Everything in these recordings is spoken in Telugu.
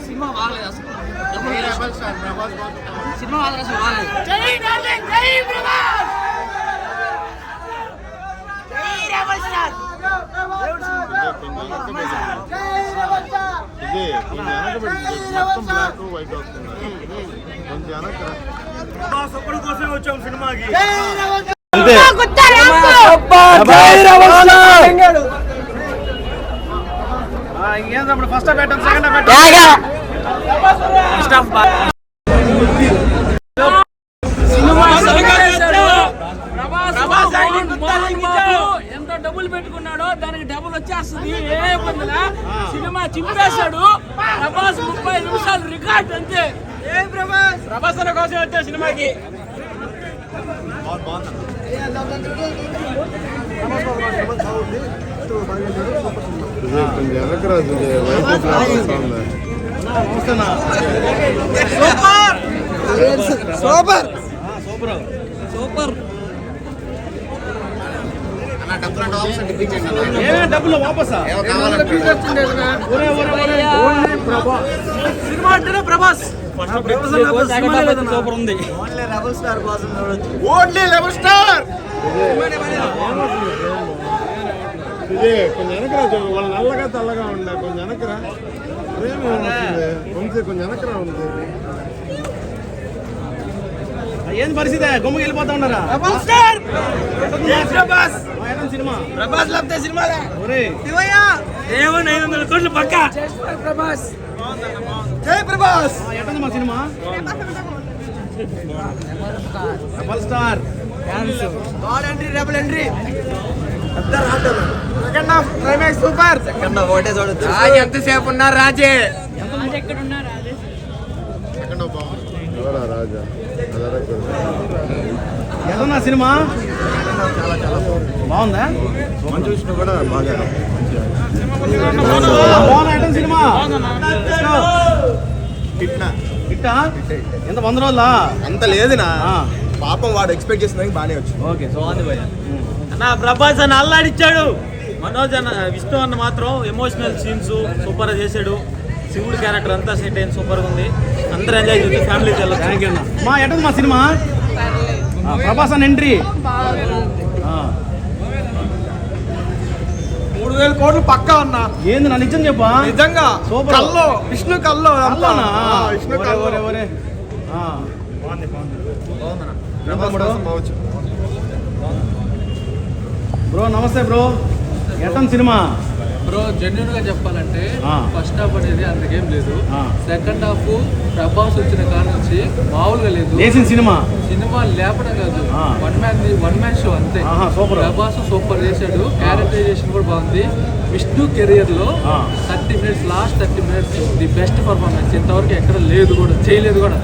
సినిమా బాగలేదు అసలు. సినిమా మాత్రం అసలు బాగలేదు. కోసం వచ్చాం సినిమాకి. ఇంకేం ఫస్ట్ పెట్టాం సెకండ్ ఎంత డబ్బులు పెట్టుకున్నాడో దానికి డబ్బులు వచ్చేస్తుంది. ఏ ఇబ్బందిలా సినిమా చింపేశాడు. ప్రభాస్ 30 నిమిషాలు రికార్డ్ అంతే. ప్రభాస్ అన్న కోసం వచ్చే సినిమాకి సూపర్ సూపర్. డబ్బులు వాపసా? సినిమా అంటేనే ప్రభాస్. సూపర్ ఉంది. ఓన్లీ రెబల్ స్టార్ కోసం చూడొచ్చు. Only rebel star. కొంచెం వెనకరా, వాళ్ళు నల్లగా తెల్లగా ఉండే కొంచెం వెనకరా, కొంచెం వెనకరా ఉంది. ఏంది పరిస్థితి? గుమ్మకి వెళ్ళిపోతా ఉన్నారా? సినిమా ప్రభాస్ లేకపోతే సినిమా దేవుని 500 కోట్లు పక్క. ప్రభాస్ జై ప్రభాస్. ఎట్టుంది మా cinema? Rebel star God entry, rebel entry. Second half climax super. Second half ఒకటే చూడొచ్చు. రాజు ఎంతసేపు ఉన్నారు? రాజే ఎక్కడ ఉన్నారు? రాజా ఎలా సినిమా? బాగుందా? చూసిన కూడా బాగా సినిమా. హిట్టా? ఎంత 100 రోజులా? అంత లేదునా, పాపం వాడు ఎక్స్పెక్ట్ చేసిన బాగానే వచ్చింది. ఓకే, సో బాగుంది భయ్యా. అన్న ప్రభాస్ అన్న అల్లాడిచ్చాడు. మనోజ్ అన్న విష్ణు అన్న మాత్రం ఎమోషనల్ సీన్స్ సూపర్ చేశాడు. శివుడు క్యారెక్టర్ అంతా సెట్ అయింది, సూపర్గా ఉంది. అందరూ ఎంజాయ్ చేసి ఫ్యామిలీకి వెళ్ళచ్చు. థ్యాంక్ యూ అన్న. మా ఎటుంది మా సినిమా? ప్రభాస్ అన్న ఎంట్రీ 3000 కోట్లు పక్కా ఉన్నా. ఏంది నా నిజం చెప్పా? నిజంగా సూపర్. కల్లో విష్ణు కల్లో అల్లానా? విష్ణు కల్లో. బ్రో నమస్తే బ్రో, ఎట్టం సినిమా? బ్రో జెన్యున్ గా చెప్పాలంటే ఫస్ట్ హాఫ్ అనేది అంతకేం లేదు. సెకండ్ హాఫ్ ప్రభాస్ వచ్చిన కాడ నుంచి మామూలుగా లేదు. సినిమా సినిమా లేపడం కాదు, వన్ మ్యాన్ షో అంతే. ప్రభాస్ సూపర్ చేశాడు. క్యారెక్టరైజేషన్ కూడా బాగుంది. విష్ణు కెరియర్ లో 30 minutes, last 30 minutes the best performance. ఇంతవరకు ఎక్కడ లేదు కూడా, చేయలేదు కూడా.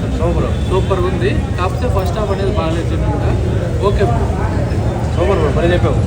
సూపర్ ఉంది. కాకపోతే ఫస్ట్ హాఫ్ అనేది బాగాలేదు జెన్యున్ గా. ఓకే సూపర్ బ్రో, చెప్పావు.